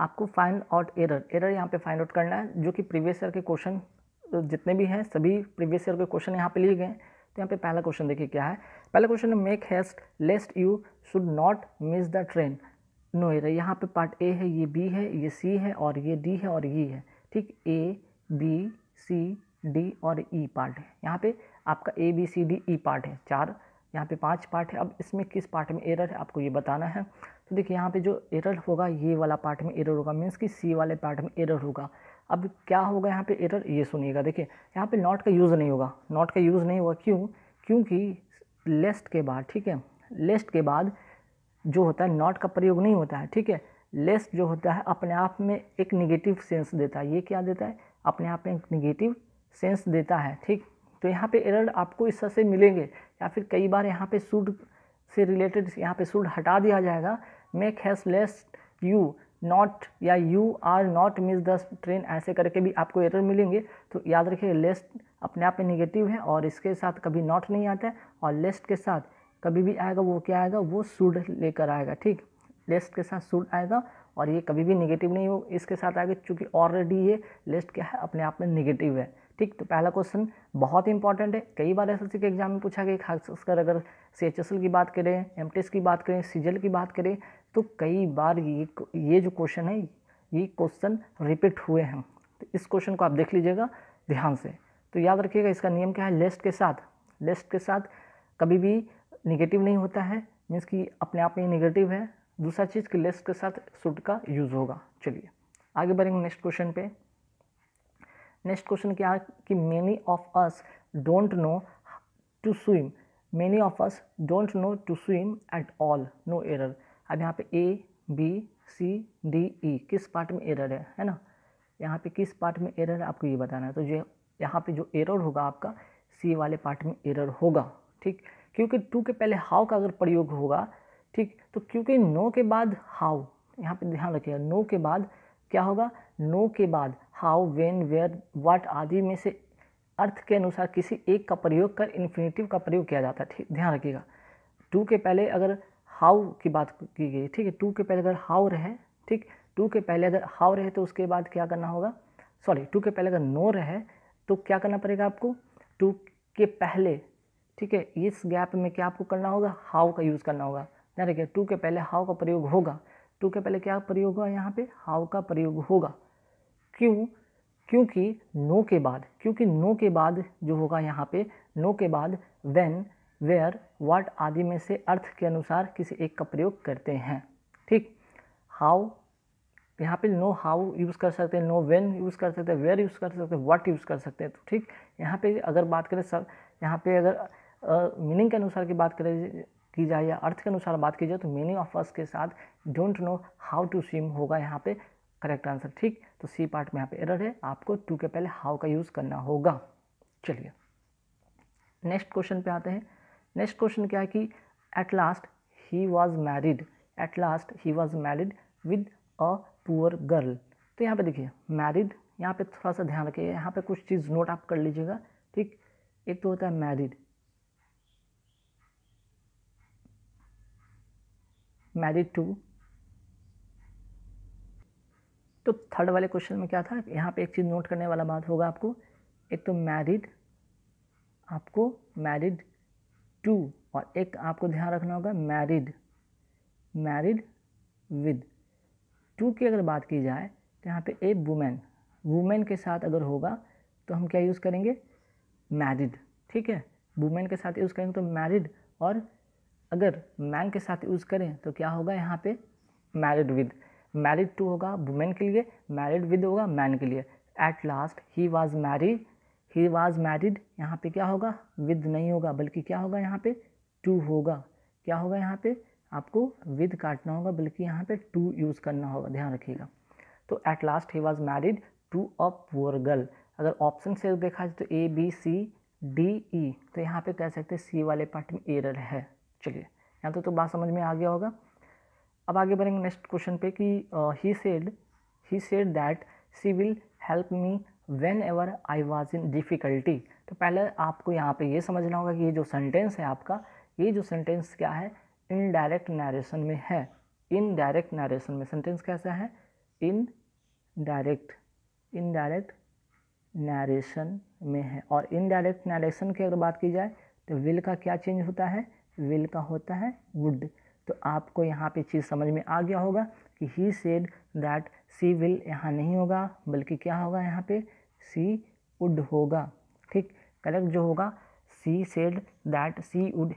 आपको find out error यहाँ पे फाइंड आउट करना है, जो कि प्रीवियस ईयर के क्वेश्चन जितने भी हैं सभी प्रीवियस ईयर के क्वेश्चन यहाँ पे लिए गए हैं। तो यहाँ पे पहला क्वेश्चन देखिए क्या है। पहला क्वेश्चन है make haste lest you should not miss the train. No error. यहाँ पे पार्ट ए है, ये बी है, ये सी है और ये डी है और ये है, ठीक। ए बी सी डी और ई पार्ट है। यहाँ पे आपका A B C D E part है, 4, यहाँ पे 5 पार्ट है। अब इसमें किस पार्ट में एरर है आपको ये बताना है। तो देखिए यहाँ पे जो एरर होगा ये वाला पार्ट में एरर होगा, मीन्स कि सी वाले पार्ट में एरर होगा। अब क्या होगा यहाँ पे एरर, ये सुनिएगा। देखिए यहाँ पे नॉट का यूज़ नहीं होगा, नॉट का यूज़ नहीं होगा, क्यों? क्योंकि लेस्ट के बाद, ठीक है, लेस्ट के बाद जो होता है नॉट का प्रयोग नहीं होता है, ठीक है। लेस्ट जो होता है अपने आप में एक निगेटिव सेंस देता है। ये क्या देता है? अपने आप में एक निगेटिव सेंस देता है, ठीक। तो यहाँ पे एरर आपको इस तरह से मिलेंगे, या फिर कई बार यहाँ पे शुड से रिलेटेड यहाँ पे शुड हटा दिया जाएगा। Make has lest you not या you are not miss the train, ऐसे करके भी आपको एरर मिलेंगे। तो याद रखिए लेस्ट अपने आप में निगेटिव है और इसके साथ कभी नॉट नहीं आता है, और लेस्ट के साथ कभी भी आएगा वो क्या आएगा, वो शुड लेकर आएगा, ठीक। लेस्ट के साथ शुड आएगा और ये कभी भी निगेटिव नहीं हो इसके साथ आएगा, क्योंकि ऑलरेडी ये लेस्ट क्या है, अपने आप में निगेटिव है, ठीक। तो पहला क्वेश्चन बहुत इंपॉर्टेंट है, कई बार एसएससी के एग्जाम में पूछा गया, खासकर अगर सीएचएसएल की बात करें, एमटीएस की बात करें, सीजीएल की बात करें, तो कई बार ये जो क्वेश्चन है ये क्वेश्चन रिपीट हुए हैं। तो इस क्वेश्चन को आप देख लीजिएगा ध्यान से। तो याद रखिएगा इसका नियम क्या है, लेस्ट के साथ कभी भी निगेटिव नहीं होता है, मीन्स कि अपने आप में निगेटिव है। दूसरा चीज़ कि लेस्ट के साथ शुड का यूज़ होगा। चलिए आगे बढ़ेंगे नेक्स्ट क्वेश्चन पे। नेक्स्ट क्वेश्चन क्या है कि many of us don't know to swim, many of us don't know to swim at all, no error. अब यहाँ पे ए बी सी डी ई किस पार्ट में एरर है ना, यहाँ पे किस पार्ट में एरर है आपको ये बताना है। तो जो यहाँ पे जो एरर होगा आपका सी वाले पार्ट में एरर होगा, ठीक। क्योंकि टू के पहले हाउ का अगर प्रयोग होगा, ठीक, तो क्योंकि नो के बाद हाउ, यहाँ पे ध्यान रखिएगा, नो के बाद क्या होगा, नो के बाद हाउ वेन वेयर व्हाट आदि में से अर्थ के अनुसार किसी एक का प्रयोग कर इन्फिनेटिव का प्रयोग किया जाता है, ठीक। ध्यान रखिएगा टू के पहले अगर हाउ की बात की गई, ठीक है, टू के पहले अगर हाउ रहे, ठीक, टू के पहले अगर हाउ रहे तो उसके बाद क्या करना होगा, सॉरी टू के पहले अगर नो रहे तो क्या करना पड़ेगा आपको, टू के पहले, ठीक है, इस गैप में क्या आपको करना होगा, हाउ का यूज़ करना होगा। ध्यान रखिए टू के पहले हाउ का प्रयोग होगा, टू के पहले क्या प्रयोग होगा, यहाँ पे हाउ का प्रयोग होगा। क्यों? क्योंकि नो के बाद जो होगा यहाँ पे, नो के बाद व्हेन वेयर व्हाट आदि में से अर्थ के अनुसार किसी एक का प्रयोग करते हैं, ठीक। हाउ यहाँ पे नो हाउ यूज़ कर सकते हैं, नो व्हेन यूज़ कर सकते हैं, वेयर यूज़ कर सकते हैं, व्हाट यूज़ कर सकते हैं, तो ठीक। यहाँ पे अगर बात करें सब, यहाँ पे अगर मीनिंग के अनुसार की बात करें की जाए या अर्थ के अनुसार बात की जाए तो मीनिंग ऑफ अस के साथ don't know how to swim होगा यहाँ पे करेक्ट आंसर, ठीक। तो सी पार्ट में यहाँ पे एरर है, आपको टू के पहले हाउ का यूज़ करना होगा। चलिए नेक्स्ट क्वेश्चन पे आते हैं। नेक्स्ट क्वेश्चन क्या है कि eight last he was married, eight last he was married with a poor girl. तो यहाँ पे देखिए मैरिड, यहाँ पे थोड़ा सा ध्यान रखिए, यहाँ पे कुछ चीज़ नोट आप कर लीजिएगा, ठीक। एक तो होता है मैरिड, मैरिड टू, तो थर्ड वाले क्वेश्चन में क्या था, यहाँ पे एक चीज़ नोट करने वाला बात होगा आपको, एक तो मैरिड, आपको मैरिड टू, और एक आपको ध्यान रखना होगा मैरिड विद। टू की अगर बात की जाए तो यहाँ पे ए वुमेन के साथ अगर होगा तो हम क्या यूज़ करेंगे, मैरिड, ठीक है। वुमेन के साथ यूज़ करेंगे तो मैरिड, और अगर मैन के साथ यूज़ करें तो क्या होगा यहाँ पे मैरिड विद। मैरिड टू होगा वुमेन के लिए, मैरिड विद होगा मैन के लिए। Eight last he was married, यहाँ पे क्या होगा, विद नहीं होगा बल्कि क्या होगा यहाँ पे टू होगा। क्या होगा यहाँ पे, आपको विद काटना होगा बल्कि यहाँ पे टू यूज़ करना होगा, ध्यान रखिएगा। तो at last he was married to a poor girl. अगर ऑप्शन से देखा जाए तो ए बी सी डी ई, तो यहाँ पे कह सकते हैं सी वाले पार्ट में एरर है। चलिए यहाँ तो बात समझ में आ गया होगा। अब आगे बढ़ेंगे नेक्स्ट क्वेश्चन पे कि he said that she will help me when ever I was in difficulty. तो पहले आपको यहाँ पे ये समझना होगा कि ये जो सेंटेंस है आपका, ये जो सेंटेंस क्या है, इनडायरेक्ट नरेशन में है। इनडायरेक्ट नरेशन में सेंटेंस कैसा है, इनडायरेक्ट नरेशन में है। और इनडायरेक्ट नरेशन की अगर बात की जाए तो विल का क्या चेंज होता है, विल का होता है वुड। तो आपको यहाँ पे चीज़ समझ में आ गया होगा कि he said that she will यहाँ नहीं होगा, बल्कि क्या होगा यहाँ पे सी वुड होगा। ठीक, करेक्ट जो होगा she said that she would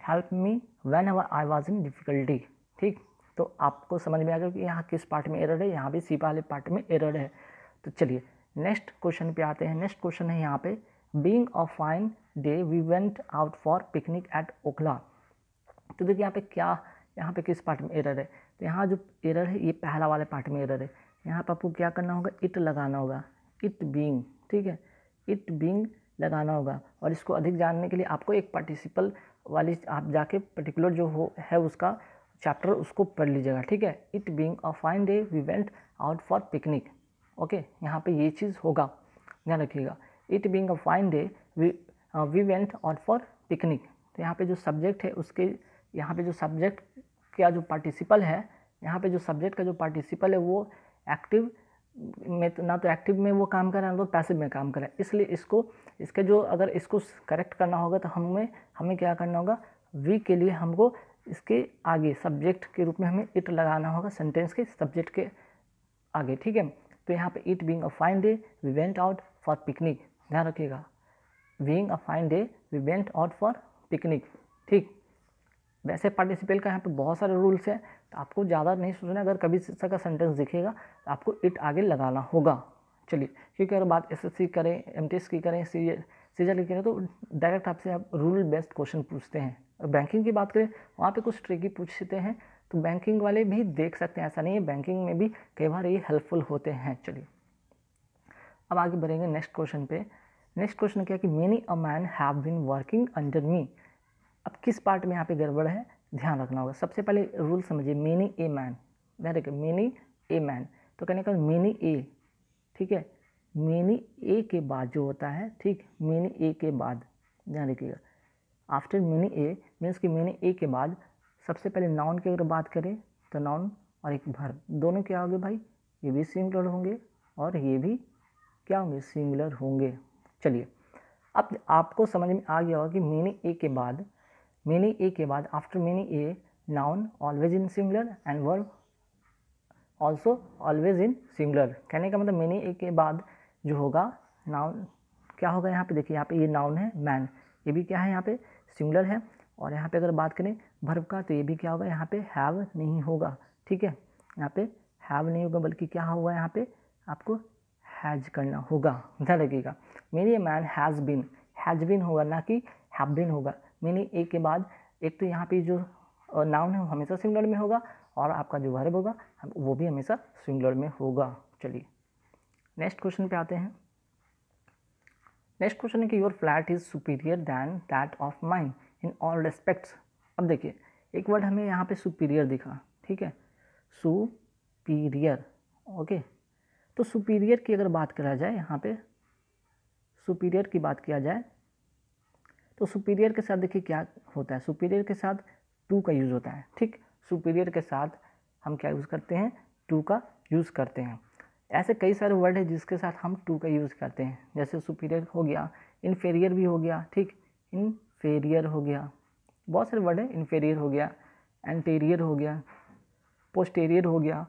help me whenever I was in difficulty. ठीक, तो आपको समझ में आ गया कि यहाँ किस पार्ट में एरर है, यहाँ भी सी वाले पार्ट में एरर है। तो चलिए नेक्स्ट क्वेश्चन पे आते हैं। नेक्स्ट क्वेश्चन है यहाँ पे being a fine day we went out for picnic at Okhla. तो देखिए यहाँ पे क्या, यहाँ पे किस पार्ट में एरर है, तो यहाँ जो एरर है ये पहला वाले पार्ट में एरर है। यहाँ पर आपको क्या करना होगा, इट लगाना होगा, इट बीइंग। ठीक है, इट बीइंग लगाना होगा। और इसको अधिक जानने के लिए आपको एक पार्टिसिपल वाली आप जाके पर्टिकुलर जो हो है उसका चैप्टर उसको पढ़ लीजिएगा। ठीक है, it being a fine day we went out for picnic. Okay, यहाँ पे ये चीज़ होगा, ध्यान रखिएगा। It being a fine day we went out for picnic. तो यहाँ पे जो सब्जेक्ट है उसके, यहाँ पे जो सब्जेक्ट का जो पार्टिसिपल है, यहाँ पे जो सब्जेक्ट का जो पार्टिसिपल है वो एक्टिव में तो ना तो एक्टिव में वो काम कर रहा है ना तो पैसिव में काम कर रहा है। इसलिए इसको इसके जो अगर इसको करेक्ट करना होगा तो हमें क्या करना होगा, वी के लिए हमको इसके आगे सब्जेक्ट के रूप में हमें इट लगाना होगा सेंटेंस के सब्जेक्ट के आगे। ठीक है, तो यहाँ पे it being a fine day we went out for picnic, ध्यान रखिएगा, being a fine day we went out for picnic. ठीक, वैसे पार्टिसिपल का यहाँ पे बहुत सारे रूल्स हैं, तो आपको ज़्यादा नहीं सोचना। अगर कभी इस तरह का सेंटेंस दिखेगा तो आपको इट आगे लगाना होगा। चलिए, क्योंकि अगर बात एसएससी करें, एमटीएस की करें, सीजल की करें तो डायरेक्ट आपसे आप रूल बेस्ड क्वेश्चन पूछते हैं। और बैंकिंग की बात करें वहाँ पे कुछ ट्रिकी पूछते हैं, तो बैंकिंग वाले भी देख सकते हैं, ऐसा नहीं है, बैंकिंग में भी कई बार ये हेल्पफुल होते हैं। चलिए अब आगे बढ़ेंगे नेक्स्ट क्वेश्चन पे। नेक्स्ट क्वेश्चन क्या है कि many a man have been working under me. अब किस पार्ट में यहाँ पे गड़बड़ है ध्यान रखना होगा। सबसे पहले रूल समझिए, मेनी ए मैन, ध्यान रखिए मेनी ए मैन, तो कहने का मेनी ए। ठीक है, मेनी ए के बाद जो होता है, ठीक, मेनी ए के बाद ध्यान रखिएगा, आफ्टर मेनी ए मीन्स कि मेनी ए के बाद सबसे पहले नाउन की अगर बात करें तो नाउन और एक वर्ब दोनों क्या होंगे भाई, ये भी सिंगुलर होंगे और ये भी क्या होंगे, सिंगुलर होंगे। चलिए अब आपको समझ में आ गया होगा कि मेनी ए के बाद after many a noun always in singular and verb also always in singular. कहने का मतलब मेनी ए के बाद जो होगा नाउन क्या होगा, यहाँ पे देखिए, यहाँ पे ये नाउन है मैन, ये भी क्या है यहाँ पे सिंगुलर है। और यहाँ पे अगर बात करें वर्ब का तो ये भी क्या होगा, यहाँ पे हैव नहीं होगा। ठीक है, यहाँ पे हैव नहीं होगा बल्कि क्या होगा, यहाँ पे आपको हैज करना होगा, ध्यान रखिएगा। Many a man has been होगा, ना कि हैव बीन होगा। मेनी ए के बाद एक तो यहाँ पे जो नाउन है वो हमेशा सिंगुलर में होगा और आपका जो वर्ब होगा वो भी हमेशा सिंगुलर में होगा। चलिए नेक्स्ट क्वेश्चन पे आते हैं। नेक्स्ट क्वेश्चन है कि your flat is superior then that of mine in all respects. अब देखिए एक वर्ड हमें यहाँ पे सुपीरियर दिखा, ठीक है, सुपीरियर। ओके, तो सुपीरियर की अगर बात करा जाए, यहाँ पे सुपीरियर की बात किया जाए तो सुपीरियर के साथ देखिए क्या होता है, सुपीरियर के साथ टू का यूज़ होता है। ठीक, सुपीरियर के साथ हम क्या यूज़ करते हैं, टू का यूज़ करते हैं। ऐसे कई सारे वर्ड है जिसके साथ हम टू का यूज़ करते हैं, जैसे सुपीरियर हो गया, इन्फेरियर भी हो गया। ठीक, इन्फेरियर हो गया, बहुत सारे वर्ड है, इन्फेरियर हो गया, एंटेरियर हो गया, पोस्टेरियर हो गया।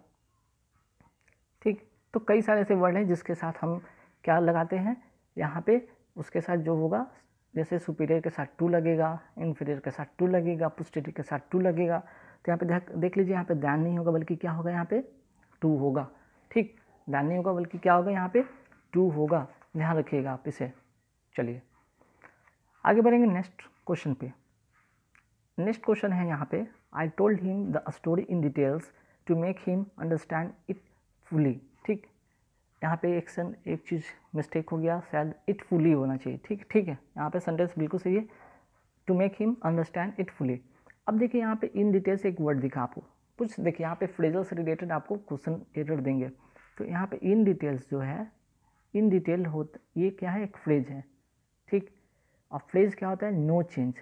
ठीक, तो कई सारे ऐसे वर्ड हैं जिसके साथ हम क्या लगाते हैं, यहाँ पे उसके साथ जो होगा, जैसे सुपीरियर के साथ टू लगेगा, इन्फीरियर के साथ टू लगेगा, पोस्टेरियर के साथ टू लगेगा। तो यहाँ पे देख लीजिए, यहाँ पे दैन नहीं होगा बल्कि क्या होगा, यहाँ पे टू होगा। ठीक, दैन नहीं होगा बल्कि क्या होगा, यहाँ पे टू होगा, ध्यान रखिएगा आप इसे। चलिए आगे बढ़ेंगे नेक्स्ट क्वेश्चन पे। नेक्स्ट क्वेश्चन है यहाँ पे, I told him the story in details to make him understand it fully. ठीक, यहाँ पे एक चीज़ मिस्टेक हो गया, शायद इट फुली होना चाहिए। ठीक है, यहाँ पे सेंटेंस बिल्कुल सही है, to make him understand it fully. अब देखिए यहाँ पे इन डिटेल से एक वर्ड दिखा आपको कुछ, देखिए यहाँ पे फ्रेजल से रिलेटेड आपको क्वेश्चन एरर देंगे। तो यहाँ पे इन डिटेल्स जो है, इन डिटेल होता, ये क्या है, एक फ्रेज है। ठीक, और फ्रेज क्या होता है, नो चेंज।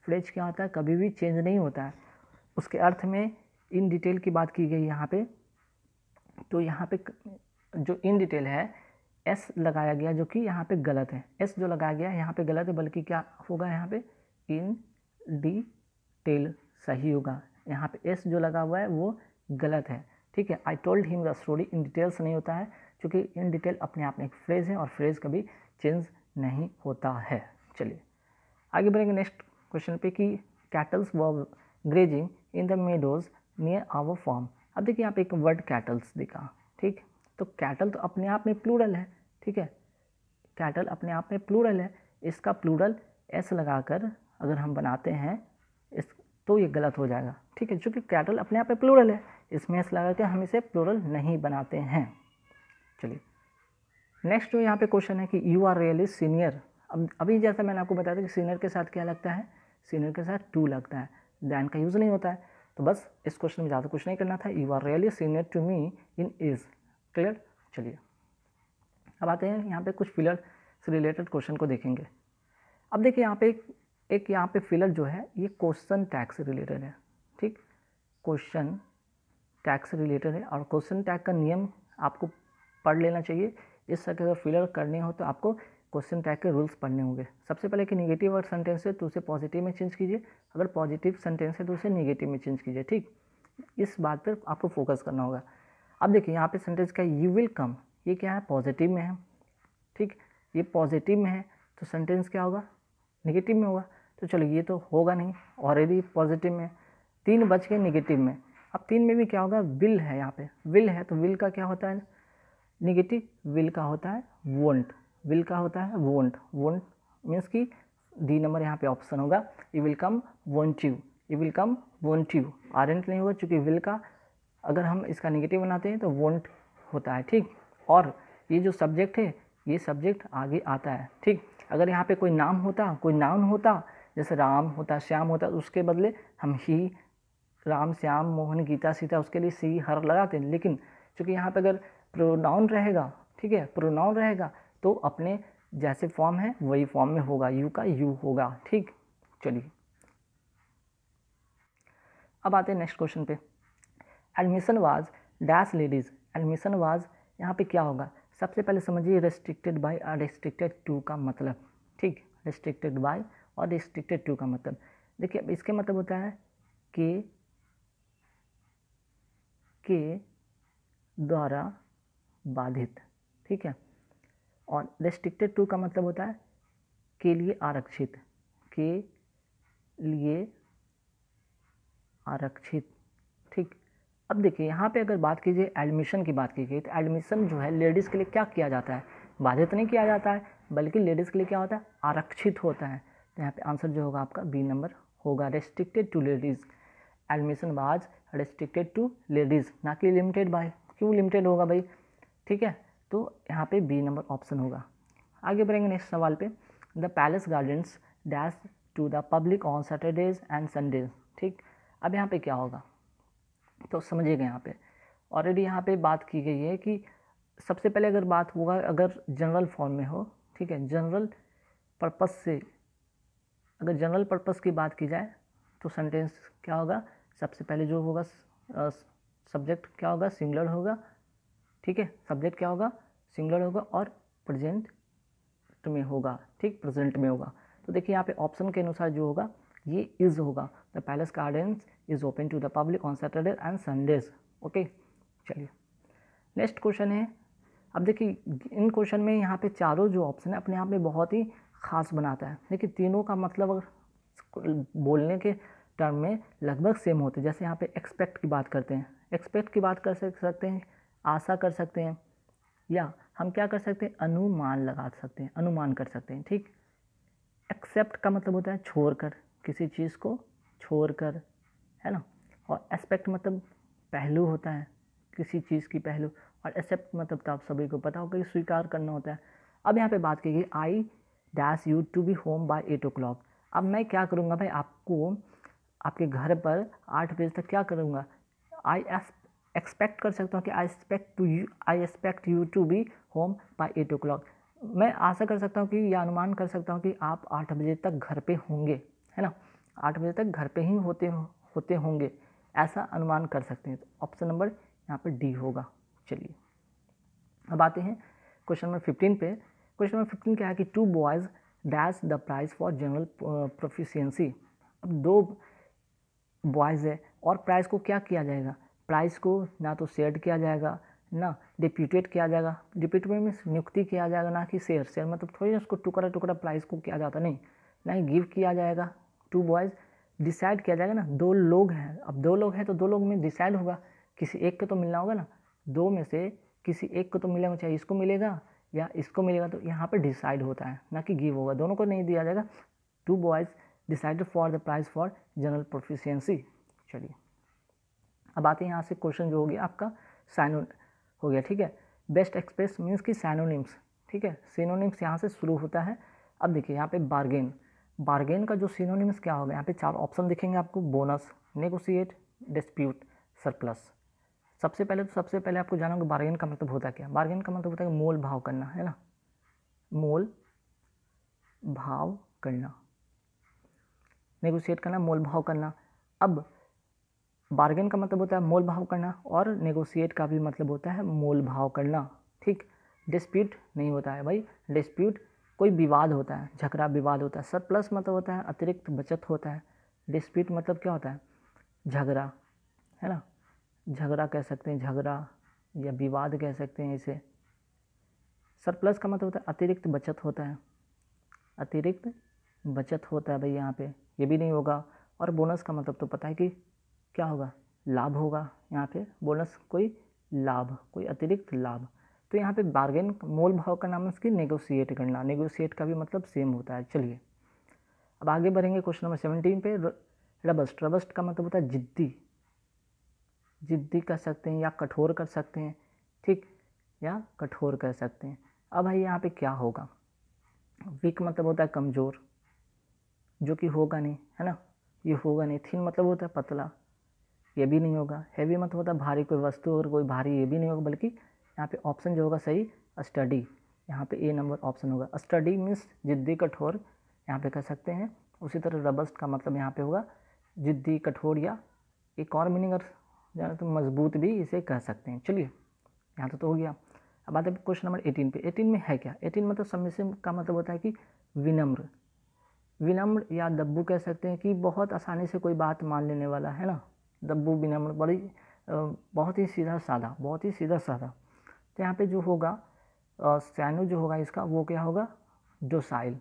फ्रेज क्या होता है, कभी भी चेंज नहीं होता है, उसके अर्थ में इन डिटेल की बात की गई यहाँ पे, तो यहाँ पे जो इन डिटेल है एस लगाया गया जो कि यहाँ पे गलत है। एस जो लगाया गया यहाँ पे गलत है, बल्कि क्या होगा यहाँ पे इन डिटेल सही होगा। यहाँ पे एस जो लगा हुआ है वो गलत है, ठीक है। आई told him the story, in details नहीं होता है क्योंकि इन डिटेल अपने आप में एक फ्रेज है और फ्रेज कभी चेंज नहीं होता है। चलिए आगे बढ़ेंगे नेक्स्ट क्वेश्चन पे कि cattles were grazing in the meadows near our farm. अब देखिए यहाँ पे एक वर्ड कैटल्स दिखा, ठीक। तो कैटल तो अपने आप में प्लूरल है, ठीक है। कैटल अपने आप में प्लूरल है, इसका प्लूरल एस लगाकर अगर हम बनाते हैं इस तो ये गलत हो जाएगा, ठीक है। चूँकि कैटल अपने आप में प्लूरल है, इसमें एस लगा के हम इसे प्लूरल नहीं बनाते हैं। चलिए नेक्स्ट जो यहाँ पे क्वेश्चन है कि यू आर रियली सीनियर। अब अभी जैसा मैंने आपको बताया था कि सीनियर के साथ क्या लगता है, सीनियर के साथ टू लगता है, दैन का यूज़ नहीं होता है। तो बस इस क्वेश्चन में ज़्यादा कुछ नहीं करना था। You are really senior to me in is, clear. चलिए अब आते हैं यहाँ पे कुछ फिलर से रिलेटेड क्वेश्चन को देखेंगे। अब देखिए यहाँ पे एक यहाँ पे फिलर जो है ये क्वेश्चन टैग से रिलेटेड है, ठीक। क्वेश्चन टैग से रिलेटेड है और क्वेश्चन टैग का नियम आपको पढ़ लेना चाहिए। इस तरह के अगर फिलर करने हो तो आपको क्वेश्चन टैग के रूल्स पढ़ने होंगे। सबसे पहले कि निगेटिव अगर सेंटेंस है तो उसे पॉजिटिव में चेंज कीजिए, अगर पॉजिटिव सेंटेंस है तो उसे निगेटिव में चेंज कीजिए, ठीक। इस बात पर आपको फोकस करना होगा। अब देखिए यहाँ पे सेंटेंस का यू विल कम, ये क्या है, पॉजिटिव में है, ठीक। ये पॉजिटिव में है तो सेंटेंस क्या होगा, निगेटिव में होगा। तो चलो ये तो होगा नहीं, ऑलरेडी पॉजिटिव में, 3 बच गए निगेटिव में। अब 3 में भी क्या होगा, विल है, यहाँ पे विल है तो विल का क्या होता है निगेटिव, विल का होता है वोंट, विल का होता है वोंट। वोंट मीन्स कि डी नंबर यहाँ पे ऑप्शन होगा, you will come won't you, you will come won't you. Aren't नहीं होगा क्योंकि विल का अगर हम इसका निगेटिव बनाते हैं तो वोंट होता है, ठीक। और ये जो सब्जेक्ट है ये सब्जेक्ट आगे आता है, ठीक। अगर यहाँ पे कोई नाम होता, कोई नाउन होता, जैसे राम होता, श्याम होता, तो उसके बदले हम ही, राम, श्याम, मोहन, गीता, सीता, उसके लिए सी, हर लगाते हैं। लेकिन चूँकि यहाँ पे अगर प्रोनाउन रहेगा, ठीक है, प्रोनाउन रहेगा तो अपने जैसे फॉर्म है वही फॉर्म में होगा, यू का यू होगा, ठीक। चलिए अब आते हैं नेक्स्ट क्वेश्चन पे। Admission was dash ladies, admission was यहाँ पे क्या होगा, सबसे पहले समझिए रेस्ट्रिक्टेड बाय और रेस्ट्रिक्टेड टू का मतलब, ठीक। रेस्ट्रिक्टेड बाय और रेस्ट्रिक्टेड टू का मतलब देखिए, अब इसके मतलब होता है के द्वारा बाधित, ठीक है। और रेस्ट्रिक्टेड टू का मतलब होता है के लिए आरक्षित, के लिए आरक्षित, ठीक। अब देखिए यहाँ पे अगर बात कीजिए एडमिशन की बात की गई तो एडमिशन जो है लेडीज़ के लिए क्या किया जाता है, बाधित नहीं किया जाता है, बल्कि लेडीज़ के लिए क्या होता है, आरक्षित होता है। तो यहाँ पे आंसर जो होगा आपका बी नंबर होगा, restricted to ladies. Admission was restricted to ladies, ना कि लिमिटेड बाय। क्यों लिमिटेड होगा भाई, ठीक है। तो यहाँ पे बी नंबर ऑप्शन होगा। आगे बढ़ेंगे नेक्स्ट सवाल पे। The palace gardens dash to the public on Saturdays and Sundays, ठीक। अब यहाँ पे क्या होगा तो समझिएगा, यहाँ पे ऑलरेडी यहाँ पे बात की गई है कि सबसे पहले अगर बात होगा अगर जनरल फॉर्म में हो, ठीक है, जनरल पर्पस से, अगर जनरल पर्पस की बात की जाए तो सेंटेंस क्या होगा, सबसे पहले जो होगा सब्जेक्ट क्या होगा, सिंगुलर होगा, ठीक है। सब्जेक्ट क्या होगा, सिंगुलर होगा और प्रेजेंट में होगा, ठीक, प्रेजेंट में होगा। तो देखिए यहाँ पे ऑप्शन के अनुसार जो होगा ये इज़ होगा, the palace gardens is open to the public on Saturday and Sundays, okay. चलिए नेक्स्ट क्वेश्चन है। अब देखिए इन क्वेश्चन में यहाँ पे चारों जो ऑप्शन है अपने आप में बहुत ही खास बनाता है। देखिए तीनों का मतलब अगर बोलने के टर्म में लगभग सेम होते हैं। जैसे यहाँ पे एक्सपेक्ट की बात करते हैं, एक्सपेक्ट की बात कर सकते हैं, आशा कर सकते हैं, या हम क्या कर सकते हैं, अनुमान लगा सकते हैं, अनुमान कर सकते हैं, ठीक। एक्सेप्ट का मतलब होता है छोड़कर, किसी चीज़ को छोड़कर, है ना। और एस्पेक्ट मतलब पहलू होता है, किसी चीज़ की पहलू। और एक्सेप्ट मतलब तो आप सभी को पता होगा कि स्वीकार करना होता है। अब यहाँ पे बात की गई I dash you to be home by 8 o'clock। अब मैं क्या करूँगा भाई, आपको आपके घर पर 8 बजे तक क्या करूँगा, आई एक्सपेक्ट कर सकता हूँ कि I expect you to be home by 8 o'clock। मैं आशा कर सकता हूँ कि या अनुमान कर सकता हूँ कि आप 8 बजे तक घर पे होंगे, है ना, 8 बजे तक घर पे ही होते होंगे। ऐसा अनुमान कर सकते हैं। तो ऑप्शन नंबर यहाँ पे डी होगा। चलिए अब आते हैं क्वेश्चन नंबर 15 पे। क्वेश्चन नंबर 15 क्या है कि 2 boys dash the prize for general proficiency. अब 2 बॉयज़ है और प्राइज़ को क्या किया जाएगा, प्राइज़ को ना तो शेयर किया जाएगा ना डिप्यूटेट किया जाएगा। डिप्यूटेट मीन्स नियुक्ति किया जाएगा, ना कि शेयर। शेयर मतलब थोड़ी ना उसको टुकड़ा टुकड़ा प्राइज़ को किया जाता, नहीं, ना ही गिव किया जाएगा। 2 बॉयज़ डिसाइड किया जाएगा ना, 2 लोग हैं। अब 2 लोग हैं तो 2 लोग में डिसाइड होगा, किसी एक को तो मिलना होगा ना, 2 में से किसी एक को तो मिलेगा, चाहे इसको मिलेगा या इसको मिलेगा। तो यहाँ पे डिसाइड होता है, ना कि गिव होगा, दोनों को नहीं दिया जाएगा। 2 boys decided for the prize for general proficiency. चलिए अब आते हैं यहाँ से क्वेश्चन जो हो गया आपका साइनो हो गया, ठीक है। बेस्ट एक्सप्रेस मीन्स की सैनोनिम्स, ठीक है, सिनोनिम्स यहाँ से शुरू होता है। अब देखिए यहाँ पे बार्गेन, बार्गेन का जो सिनोनिम्स क्या होगा, यहाँ पे 4 ऑप्शन दिखेंगे आपको, बोनस, नेगोशिएट, डिस्प्यूट, सरप्लस। सबसे पहले आपको जाना होगा बार्गेन का मतलब होता है क्या। बार्गेन का मतलब होता है मोल भाव करना, है ना, मोल भाव करना, नेगोशिएट करना, मोल भाव करना। अब बार्गेन का मतलब होता है मोल भाव करना और नेगोशिएट का भी मतलब होता है मोल भाव करना, ठीक। डिस्प्यूट नहीं होता है भाई, डिस्प्यूट कोई विवाद होता है, झगड़ा विवाद होता है। सरप्लस मतलब होता है अतिरिक्त बचत होता है। डिस्प्यूट मतलब क्या होता है, झगड़ा, है ना, झगड़ा कह सकते हैं, झगड़ा या विवाद कह सकते हैं इसे। सरप्लस का मतलब होता है अतिरिक्त बचत होता है, अतिरिक्त बचत होता है भाई यहाँ पे, ये भी नहीं होगा। और बोनस का मतलब तो पता है कि क्या होगा, लाभ होगा। यहाँ पे बोनस कोई लाभ, कोई अतिरिक्त लाभ। तो यहाँ पे बार्गेन मोल भाव का नाम उसकी नेगोशिएट करना, नेगोशिएट का भी मतलब सेम होता है। चलिए अब आगे बढ़ेंगे क्वेश्चन नंबर 17 पे। रबस्ट, रबस्ट का मतलब होता है जिद्दी, जिद्दी कर सकते हैं या कठोर कर सकते हैं, ठीक, या कठोर कर सकते हैं। अब भाई यहाँ पे क्या होगा, वीक मतलब होता है कमज़ोर, जो कि होगा नहीं, है ना, ये होगा नहीं। थिन मतलब होता है पतला, ये भी नहीं होगा। हैवी मतलब होता है भारी, कोई वस्तु और कोई भारी, ये भी नहीं होगा। बल्कि यहाँ पे ऑप्शन जो होगा सही स्टडी, यहाँ पे ए नंबर ऑप्शन होगा। स्टडी मीन्स जिद्दी कठोर, यहाँ पे कह सकते हैं। उसी तरह रबस्ट का मतलब यहाँ पे होगा जिद्दी कठोर, या एक और मीनिंग अगर जाना तो मजबूत भी इसे कह सकते हैं। चलिए यहाँ तो हो गया। अब आते हैं क्वेश्चन नंबर 18 पे। 18 में है क्या, 18 मतलब सबमिसिव का मतलब होता है कि विनम्र, विनम्र या दब्बू कह सकते हैं कि बहुत आसानी से कोई बात मान लेने वाला, है ना, दब्बू विनम्र, बड़ी बहुत ही सीधा साधा, बहुत ही सीधा साधा। तो यहाँ पे जो होगा सैनो जो होगा इसका वो क्या होगा, डोसाइल।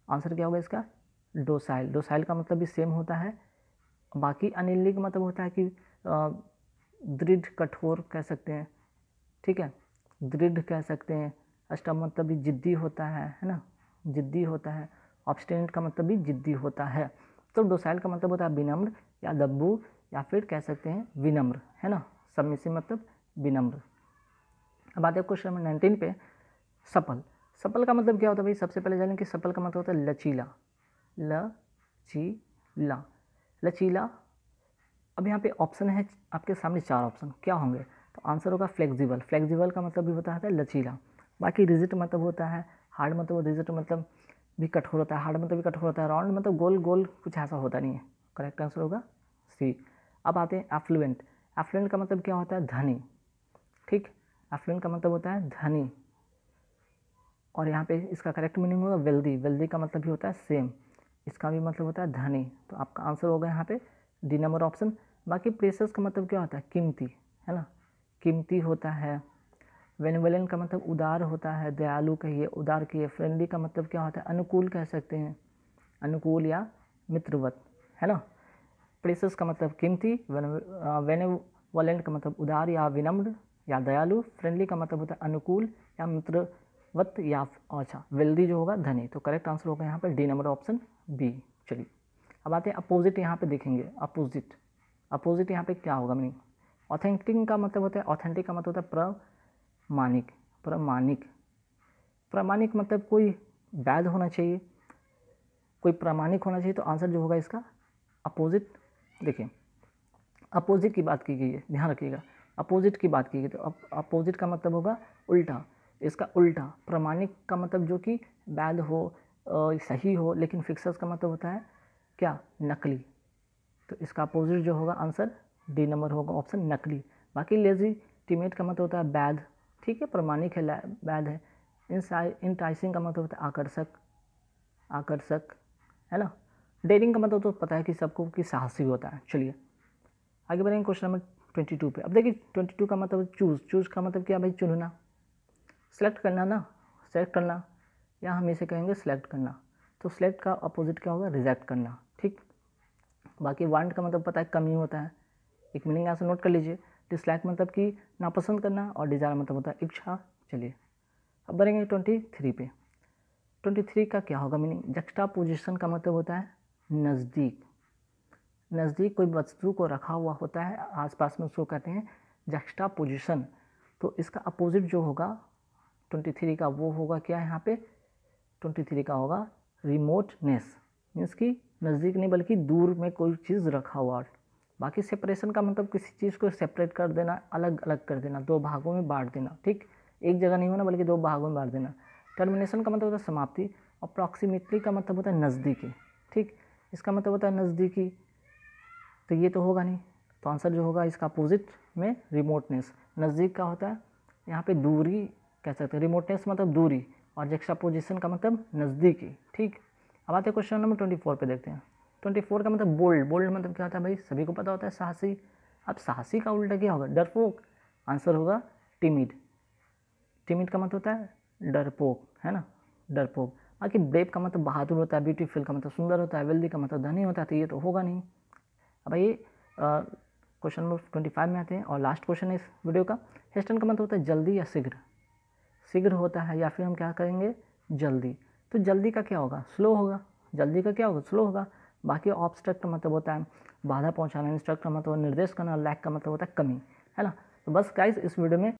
आंसर क्या होगा इसका, डोसाइल। डोसाइल का मतलब भी सेम होता है। बाकी अनिलिंग का मतलब होता है कि दृढ़ कठोर कह सकते हैं, ठीक है, दृढ़ कह सकते हैं। अष्टम मतलब भी जिद्दी होता है ना, जिद्दी होता है। ऑब्स्टिनेट का मतलब भी जिद्दी होता है। तो डोसाइल का मतलब होता है विनम्र या दब्बू, या फिर कह सकते हैं विनम्र, है ना, सबमिसिव मतलब विनम्र। अब आते हैं क्वेश्चन नंबर 19 पे। सफल, सफल का मतलब क्या होता है भाई, सबसे पहले जानें कि सफल का मतलब होता है लचीला, लचीला, लचीला। अब यहाँ पे ऑप्शन है आपके सामने 4 ऑप्शन, क्या होंगे, तो आंसर होगा फ्लेक्सिबल। फ्लेक्सिबल का मतलब भी होता है लचीला। बाकी रिजिड मतलब होता है हार्ड, मतलब रिजिड मतलब भी कठोर होता है, हार्ड मतलब भी कठोर होता है, राउंड मतलब गोल गोल, कुछ ऐसा होता नहीं है। करेक्ट आंसर होगा सी। अब आते हैं एफ्लुएंट। एफ्लुएंट का मतलब क्या होता है, धनी, ठीक, एफ्लुएंट का मतलब होता है धनी। और यहाँ पे इसका करेक्ट मीनिंग होगा वेल्दी। वेल्दी का मतलब भी होता है सेम, इसका भी मतलब होता है धनी। तो आपका आंसर होगा यहाँ पे डी नंबर ऑप्शन। बाकी प्रेशियस का मतलब क्या होता है, कीमती, है ना, कीमती होता है। बेनिवोलेंट का मतलब उदार होता है, दयालु कहिए, उदार कहिए। फ्रेंडली का मतलब क्या होता है, अनुकूल कह सकते हैं, अनुकूल या मित्रवत, है ना। प्रेशियस का मतलब कीमती, बेनिवोलेंट का मतलब उदार या विनम्र या दयालु। फ्रेंडली का मतलब होता है अनुकूल या मित्रवत या अच्छा वेल्दी जो होगा धनी। तो करेक्ट आंसर होगा यहाँ पर डी नंबर ऑप्शन बी। चलिए अब आते हैं अपोजिट। यहाँ पे देखेंगे अपोजिट, अपोजिट यहाँ पे क्या होगा मीनिंग। ऑथेंटिक का मतलब होता है, ऑथेंटिक का मतलब होता है प्रमाणिक, प्रमाणिक, प्रमाणिक मतलब कोई वैध होना चाहिए, कोई प्रामाणिक होना चाहिए। तो आंसर जो होगा इसका अपोजिट। देखिए अपोजिट की बात की गई है, ध्यान रखिएगा, अपोजिट की बात की गई। तो अपोजिट का मतलब होगा उल्टा, इसका उल्टा। प्रामाणिक का मतलब जो कि वैध हो, सही हो। लेकिन फिक्सर्स का मतलब होता है क्या, नकली। तो इसका अपोजिट जो होगा आंसर डी नंबर होगा, ऑप्शन नकली। बाकी लेजी टीमेट का मतलब होता है बैध, ठीक है, प्रमाणिक है, बैध है। इंटाइसिंग का मतलब होता है आकर्षक, आकर्षक, है ना। डेयरिंग का मतलब तो पता है कि सबको कि साहसी होता है। चलिए आगे बढ़ेंगे क्वेश्चन नंबर 22 पे। अब देखिए 22 का मतलब चूज़, चूज़ का मतलब क्या भाई, चुनना, सेलेक्ट करना ना, सेलेक्ट करना, या हम इसे कहेंगे सेलेक्ट करना। तो सेलेक्ट का अपोजिट क्या होगा, रिजेक्ट करना, ठीक। बाकी वांट का मतलब पता है कमी होता है, एक मीनिंग यहाँ से नोट कर लीजिए। डिसलाइक मतलब कि नापसंद करना, और डिज़ायर मतलब होता है इच्छा। चलिए अब बढ़ेंगे 23 पे। 23 का क्या होगा मीनिंग, जक्स्टा पोजिशन का मतलब होता है नज़दीक, नज़दीक कोई वस्तु को रखा हुआ होता है आसपास में, उसको कहते हैं जक्स्टा पोजिशन। तो इसका अपोजिट जो होगा 23 का वो होगा क्या, यहाँ पे 23 का होगा रिमोटनेस, मीन्स कि नज़दीक नहीं बल्कि दूर में कोई चीज़ रखा हुआ। बाकी सेपरेशन का मतलब किसी चीज़ को सेपरेट कर देना, अलग अलग कर देना, दो भागों में बांट देना, ठीक, एक जगह नहीं होना बल्कि दो भागों में बांट देना। टर्मिनेशन का मतलब होता है समाप्ति, और प्रॉक्सिमिटी का मतलब होता है नज़दीकी, ठीक, इसका मतलब होता है नज़दीकी। तो ये तो होगा नहीं, तो आंसर जो होगा इसका अपोजिट में रिमोटनेस, नज़दीक का होता है यहाँ पे दूरी कह सकते हैं, रिमोटनेस मतलब दूरी, और जक्स्टापोजिशन का मतलब नज़दीकी, ठीक। अब आते हैं क्वेश्चन नंबर 24 पे, देखते हैं। 24 का मतलब बोल्ड, बोल्ड मतलब क्या होता है भाई, सभी को पता होता है साहसी। अब साहसी का उल्टा क्या होगा, डरपोक, आंसर होगा टिमिड, टिमिड का मतलब होता है डरपोक, है ना, डरपोक। बाकी ब्रेव का मतलब बहादुर होता है, ब्यूटीफुल का मतलब सुंदर होता है, वेल्दी का मतलब धनी होता है, तो ये तो होगा नहीं। अब ये क्वेश्चन नंबर 25 में आते हैं, और लास्ट क्वेश्चन है इस वीडियो का। हेस्टन का मतलब होता है जल्दी या शीघ्र, शीघ्र होता है, या फिर हम क्या करेंगे जल्दी। तो जल्दी का क्या होगा, स्लो होगा, जल्दी का क्या होगा, स्लो होगा। बाकी ऑब्स्ट्रक्ट का मतलब होता है बाधा पहुंचाना, इंस्ट्रक्ट का मतलब निर्देश करना, लैक का मतलब होता है कमी, है ना। तो बस गाइस इस वीडियो में